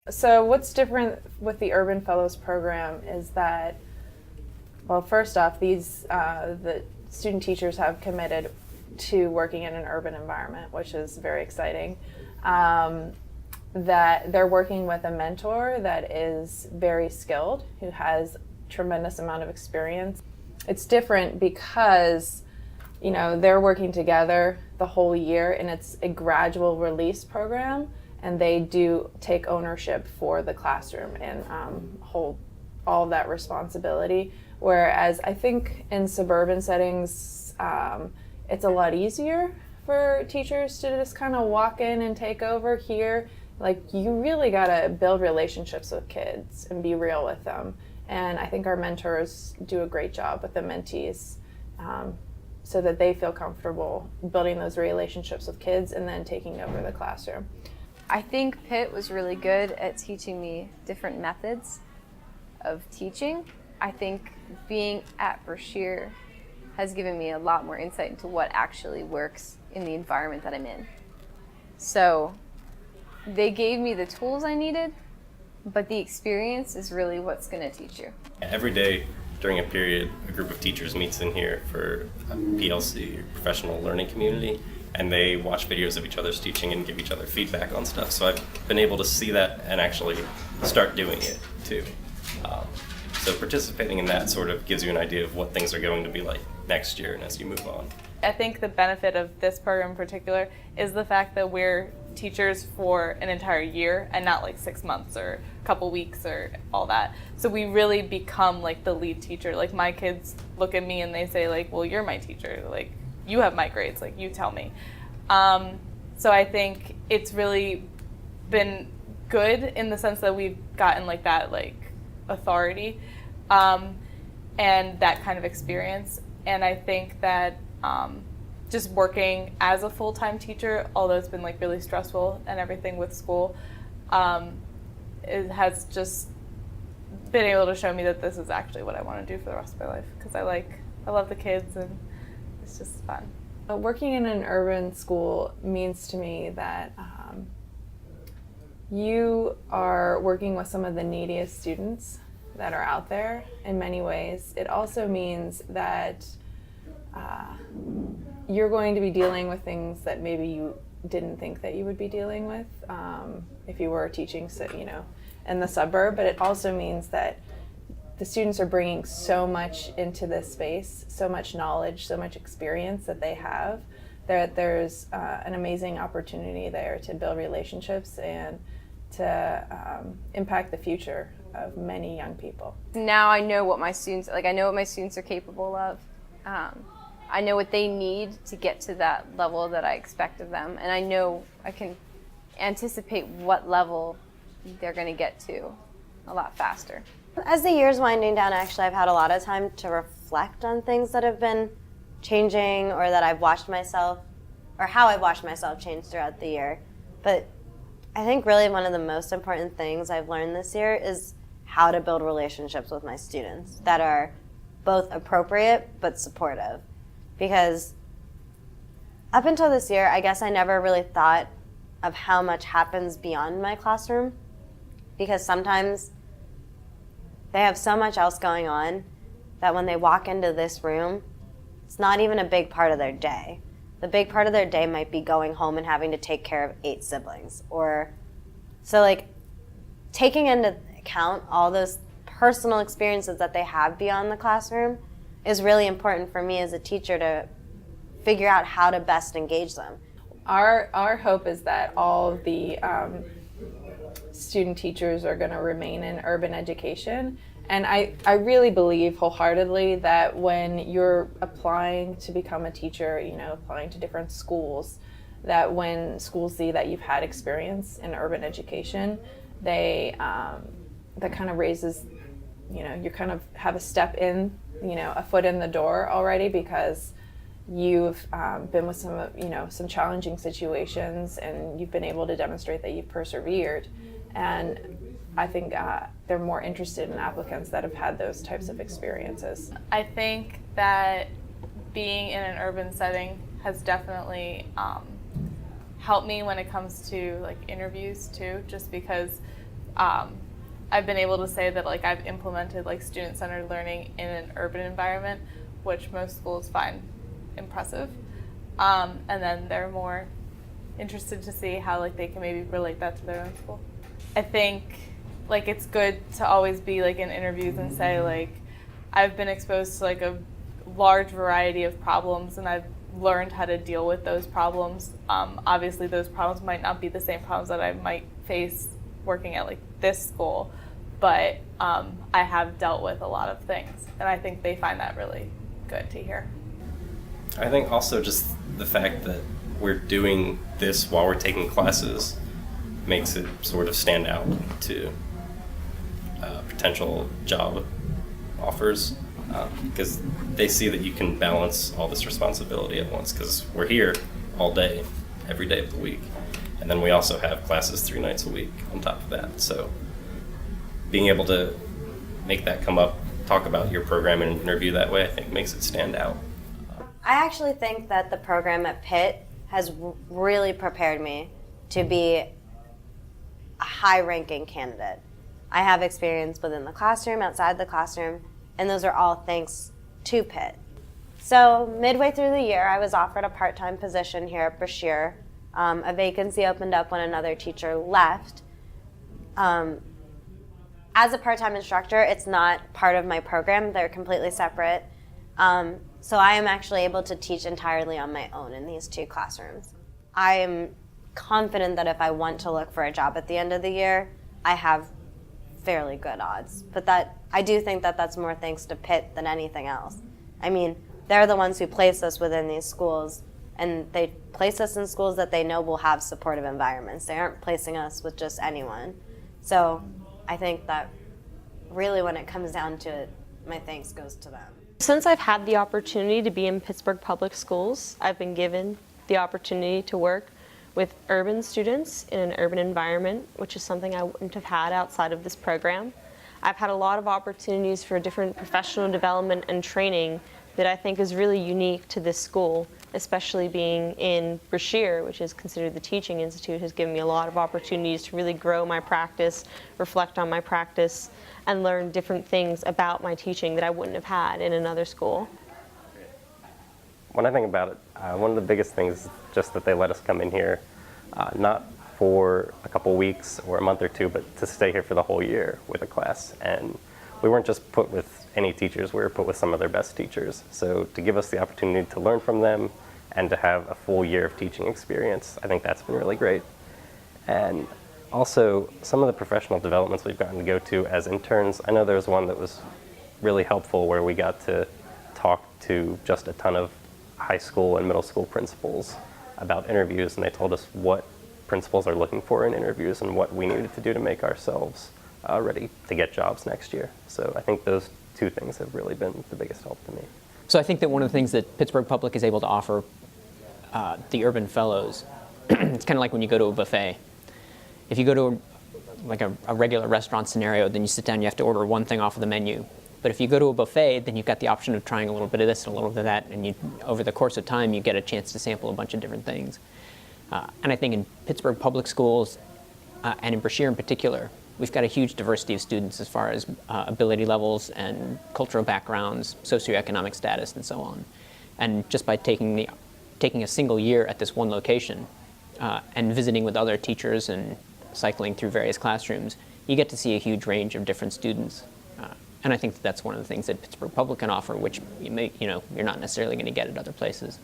So what's different with the Urban Fellows program is that, well, first off, the student teachers have committed to working in an urban environment, which is very exciting. That they're working with a mentor that is very skilled, who has tremendous amount of experience. It's different because, they're working together the whole year, and it's a gradual release program, and they do take ownership for the classroom and hold all of that responsibility. Whereas I think in suburban settings, it's a lot easier for teachers to just kind of walk in and take over. Here, like, you really gotta build relationships with kids and be real with them. And I think our mentors do a great job with the mentees, so that they feel comfortable building those relationships with kids and then taking over the classroom. I think Pitt was really good at teaching me different methods of teaching. I think being at Brashear has given me a lot more insight into what actually works in the environment that I'm in. So they gave me the tools I needed, but the experience is really what's going to teach you. Every day during a period, a group of teachers meets in here for a PLC, professional learning community, and they watch videos of each other's teaching and give each other feedback on stuff. So I've been able to see that and actually start doing it too. So participating in that sort of gives you an idea of what things are going to be like next year and as you move on. I think the benefit of this program in particular is the fact that we're teachers for an entire year and not like 6 months or a couple weeks or all that. So we really become like the lead teacher. Like, my kids look at me and they say, like, well, you're my teacher. Like, you have my grades. Like, you tell me. So I think it's really been good in the sense that we've gotten like that authority and that kind of experience. And I think that just working as a full-time teacher, although it's been really stressful and everything with school, it has just been able to show me that this is actually what I want to do for the rest of my life, because I love the kids and it's just fun. Working in an urban school means to me that you are working with some of the neediest students that are out there in many ways. It also means that you're going to be dealing with things that maybe you didn't think that you would be dealing with if you were teaching, in the suburb. But it also means that the students are bringing so much into this space, so much knowledge, so much experience that they have, that there's an amazing opportunity there to build relationships and to impact the future of many young people. Now I know what my students are capable of. I know what they need to get to that level that I expect of them, and I know I can anticipate what level they're going to get to a lot faster. As the year's winding down, actually, I've had a lot of time to reflect on things that have been changing, or that I've watched myself, or how I've watched myself change throughout the year. But I think really one of the most important things I've learned this year is how to build relationships with my students that are both appropriate but supportive. Because up until this year, I guess I never really thought of how much happens beyond my classroom, because sometimes they have so much else going on that when they walk into this room, it's not even a big part of their day. The big part of their day might be going home and having to take care of 8 siblings. Taking into account all those personal experiences that they have beyond the classroom is really important for me as a teacher to figure out how to best engage them. Our hope is that all of the student teachers are going to remain in urban education. And I really believe wholeheartedly that when you're applying to become a teacher, applying to different schools, that when schools see that you've had experience in urban education, that kind of raises, you kind of have a step in, a foot in the door already, because you've been with some challenging situations, and you've been able to demonstrate that you've persevered. And I think they're more interested in applicants that have had those types of experiences. I think that being in an urban setting has definitely helped me when it comes to interviews too, just because I've been able to say that like I've implemented like student-centered learning in an urban environment, which most schools find impressive, and then they're more interested to see how like they can maybe relate that to their own school. I think like it's good to always be like in interviews and say like I've been exposed to like a large variety of problems and I've learned how to deal with those problems. Obviously those problems might not be the same problems that I might face working at like this school, but I have dealt with a lot of things, and I think they find that really good to hear. I think also just the fact that we're doing this while we're taking classes makes it sort of stand out to potential job offers, because they see that you can balance all this responsibility at once, because we're here all day, every day of the week. And then we also have classes 3 nights a week on top of that. So being able to make that come up, talk about your program in an interview that way, I think makes it stand out. I actually think that the program at Pitt has really prepared me to be a high-ranking candidate. I have experience within the classroom, outside the classroom, and those are all thanks to Pitt. So midway through the year, I was offered a part-time position here at Brashear. A vacancy opened up when another teacher left. As a part-time instructor, it's not part of my program. They're completely separate. So I am actually able to teach entirely on my own in these 2 classrooms. I am confident that if I want to look for a job at the end of the year, I have fairly good odds. But that I do think that that's more thanks to Pitt than anything else. I mean, they're the ones who place us within these schools, and they place us in schools that they know will have supportive environments. They aren't placing us with just anyone. So I think that really when it comes down to it, my thanks goes to them. Since I've had the opportunity to be in Pittsburgh Public Schools, I've been given the opportunity to work with urban students in an urban environment, which is something I wouldn't have had outside of this program. I've had a lot of opportunities for different professional development and training that I think is really unique to this school, especially being in Brashear, which is considered the teaching institute, has given me a lot of opportunities to really grow my practice, reflect on my practice, and learn different things about my teaching that I wouldn't have had in another school. When I think about it, one of the biggest things is just that they let us come in here, not for a couple weeks or a month or 2, but to stay here for the whole year with a class. And we weren't just put with any teachers, we were put with some of their best teachers. So to give us the opportunity to learn from them and to have a full year of teaching experience, I think that's been really great. And also, some of the professional developments we've gotten to go to as interns, I know there was one that was really helpful where we got to talk to just a ton of high school and middle school principals about interviews, and they told us what principals are looking for in interviews and what we needed to do to make ourselves ready to get jobs next year. So I think those 2 things have really been the biggest help to me. So I think that one of the things that Pittsburgh Public is able to offer the urban fellows, it's kind of like when you go to a buffet. If you go to a regular restaurant scenario, then you sit down, you have to order one thing off of the menu. But if you go to a buffet, then you've got the option of trying a little bit of this and a little bit of that, and over the course of time, you get a chance to sample a bunch of different things. And I think in Pittsburgh Public Schools, and in Brashear in particular, we've got a huge diversity of students as far as ability levels and cultural backgrounds, socioeconomic status, and so on. And just by taking a single year at this one location and visiting with other teachers and cycling through various classrooms, you get to see a huge range of different students. And I think that's one of the things that Pittsburgh Public can offer, which you're not necessarily going to get at other places.